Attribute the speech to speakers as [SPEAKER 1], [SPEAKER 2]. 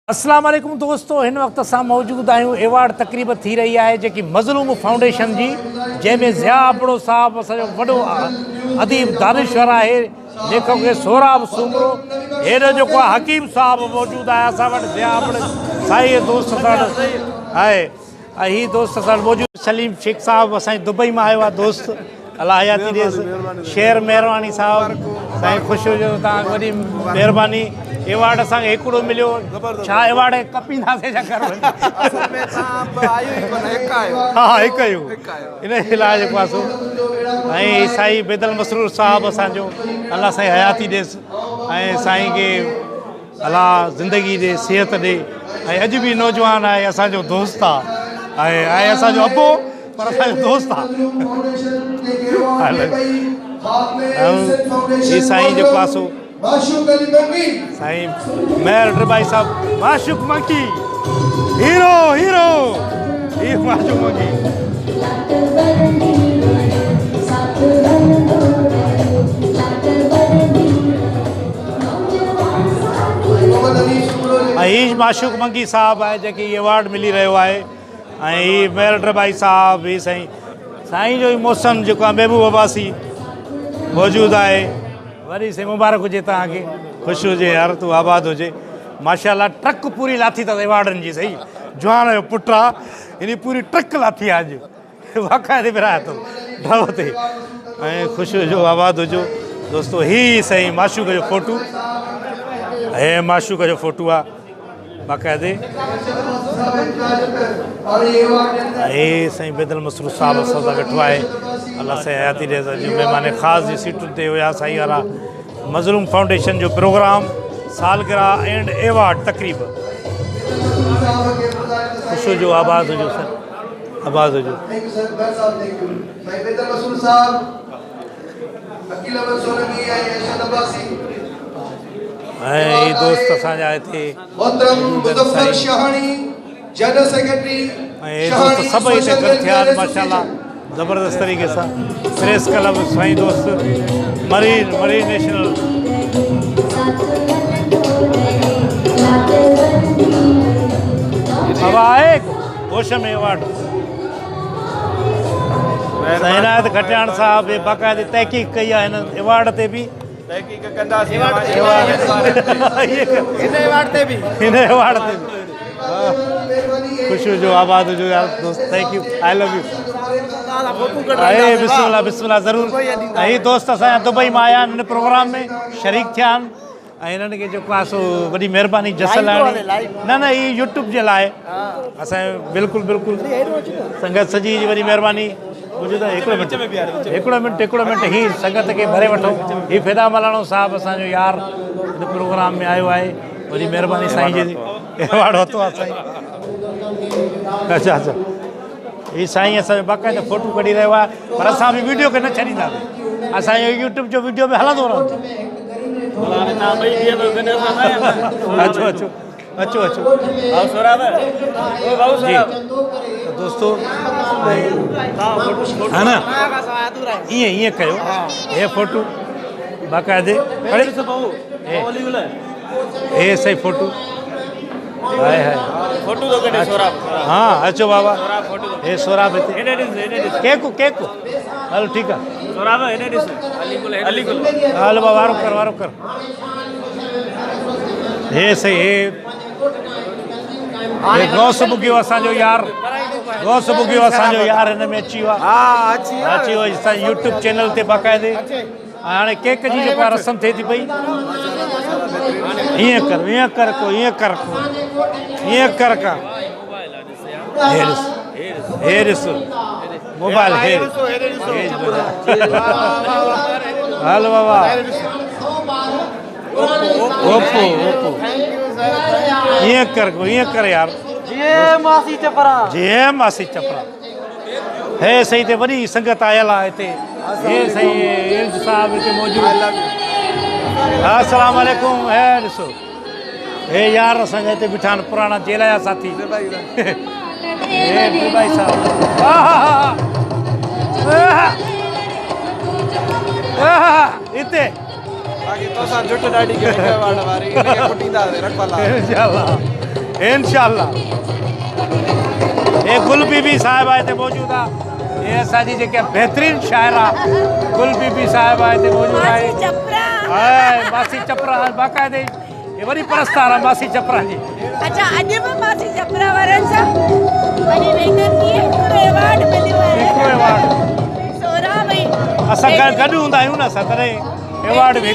[SPEAKER 1] अस्सलाम वालेकुम दोस्तों, इन वक्त असां मौजूद आहियूं एवार्ड तकरीब थी रही है जेकी मज़लूम फाउंडेशन जी, जंहिंमें ज़िया आबड़ो साहब असांजो वॾो अदीब दानिश्वर आहे, लेखक सोहराब सूमरो, हेॾो जेको आहे हकीम साहब मौजूद आहे असां वटि, ज़िया आबड़े साईं दोस्त सां आहे, ऐं हीअ दोस्त सां मौजूद सलीम शेख साहब असांजी दुबई मां आयो आहे दोस्त, अलाह हयाती ॾिएसि। शेर महिरबानी साहब, साईं ख़ुशि हुजो, तव्हां वॾी महिरबानी। एवार्ड असांखे हिकिड़ो मिलियो, छा एवार्ड कपींदासीं छा कर हा हिकु आहियो इन इलाज पासो। ऐं साईं बेदल मसरूर साहब असांजो, अलाह साईं हयाती ॾिएसि ऐं साईं खे अलाह ज़िंदगी ॾे, सिहत ॾे। ऐं अॼु बि नौजवान आहे, असांजो दोस्त आहे ऐं असांजो अबो पर असांजो दोस्त आहे। ही साईं जेको आहे सो साईं मेहर ड्रिबाई साहब, माशूक मंकी हीरो हीरो ही माशूक मंकी। ही माशूक मंकी साहब आहे जंहिंखे अवार्ड मिली रहियो आहे। ऐं ही मेहर ड्रिबाई साहब, ही साईं जो ई मौसम जेको आहे महबूब अब्बासी मौजूदु आहे। वरी से मुबारक हुजे तव्हांखे, ख़ुशि हुजे, हर तूं आबाद हुजे। माशाल्लाह ट्रक पूरी लाथी अथसि एवार्डनि जी। सही जवान जो पुटु आहे, हिन पूरी ट्रक लाथी आहे अॼु, वाक़ाइदे विराए थो ढव ते। ऐं ख़ुशि हुजो, आबाद हुजो दोस्तो। ही साईं माशूक जो फ़ोटू, हे माशूक जो फ़ोटू आहे बाक़ाइदे। हे साईं बेदल मसरूर साहब असां सां वेठो आहे, अलाह साईं हयाती ॾे। अॼु महिमान ख़ासि जी सीटुनि ते हुया साईं वारा। मज़लूम फाउंडेशन जो प्रोग्राम, सालगिरह एंड एवार्ड तकरीब। ख़ुशि हुजो, आबाद हुजो सर, आबाद हुजो। ऐं ही दोस्त असांजा हिते, ऐं हे दोस्त सभई हिते गॾु थिया आहिनि माशाल्लाह ज़बरदस्त तरीक़े सां। प्रेस क्लब साईं दोस्त, मरीन नेशनल, हवा आहे होश में अवार्ड। साईं इनायत खटियाण साहब बाक़ाइदे तहक़ीक़ कई आहे हिन अवार्ड ते बि। हिन अवार्ड ते बि ख़ुशि हुजो, आबाद हुजो यार दोस्त। Thank you, I love you. बिस्मिल्लाह बिस्मिल्लाह ज़रूरु। ऐं ही दोस्त असांजा दुबई मां आया आहिनि, हिन प्रोग्राम में शरीक थिया आहिनि। ऐं हिननि खे जेको आहे सो वॾी महिरबानी जसलाणी। न ही यूट्यूब जे लाइ असांजो बिल्कुलु बिल्कुलु संगत सॼी जी वॾी महिरबानी। हिकिड़ो मिंट ही संगत खे भरे वठो। ही फ़िदा मलाणो साहब असांजो यार हिन प्रोग्राम में आयो आहे, वॾी महिरबानी साईं जी। एवार्ड वरितो आहे साईं। अच्छा ही साईं असांजो बाक़ाइदा फ़ोटू कढी रहियो आहे, पर असां बि वीडियो खे न छॾींदासीं। असांजो यूट्यूब जो वीडियो बि हलंदो रहंदो। अचो दोस्तो, हा न ईअं कयो। हे फ़ोटू बाक़ाइदे हे सही फ़ोटू हाँ। अचो बाबा, हे सोराब हिते केक हलो ठीकु आहे। हलो बाबा वारो कर। हे सही, हे गौस बुगियो असांजो यार, गौस बुगियो असांजो यार हिन में अची वियो आहे। अची वियो असांजे यूट्यूब चैनल ते बाक़ाइदे। हाणे केक जी जेका रस्म थिए थी पई, ईअं कर का हे ॾिस मोबाइल हलो बाबा। ओप्पो ईअं कर यार। जय मासी चपरा। हे सही ते वॾी संगत आयल आहे हिते। हे सही साहब हिते मौजूदु। अस्सलाम वालेकुम। हे ॾिसो, हे यार असांजा हिते बीठा आहिनि पुराणा जेल जा साथी। हे ड्रिबाई साहब, हिते
[SPEAKER 2] बाक़ी तोसां जुट ॾाढी कई अवार्ड वारी इनखे कुटींदासीं रखवाला
[SPEAKER 1] इंशाल्लाह ये गुल बीबी साहिबा हिते मौजूदु आहे ये असांजी जेके बहितरीनु शाइर आहे गुल बीबी साहिबा हिते मौजूदु आहे मासी चपरा बाक़ाइदे ये वरी परस्तार आहे मासी चपरा जी
[SPEAKER 3] अच्छा अॼु बि मासी चपरा वारनि सां वरी वेंदर खे हिकिड़ो अवार्ड मिलियो आहे
[SPEAKER 1] हिकु अवार्ड
[SPEAKER 3] सोरहां भई
[SPEAKER 1] असां गॾु हूंदा आहियूं न असां तॾहिं अवार्ड बि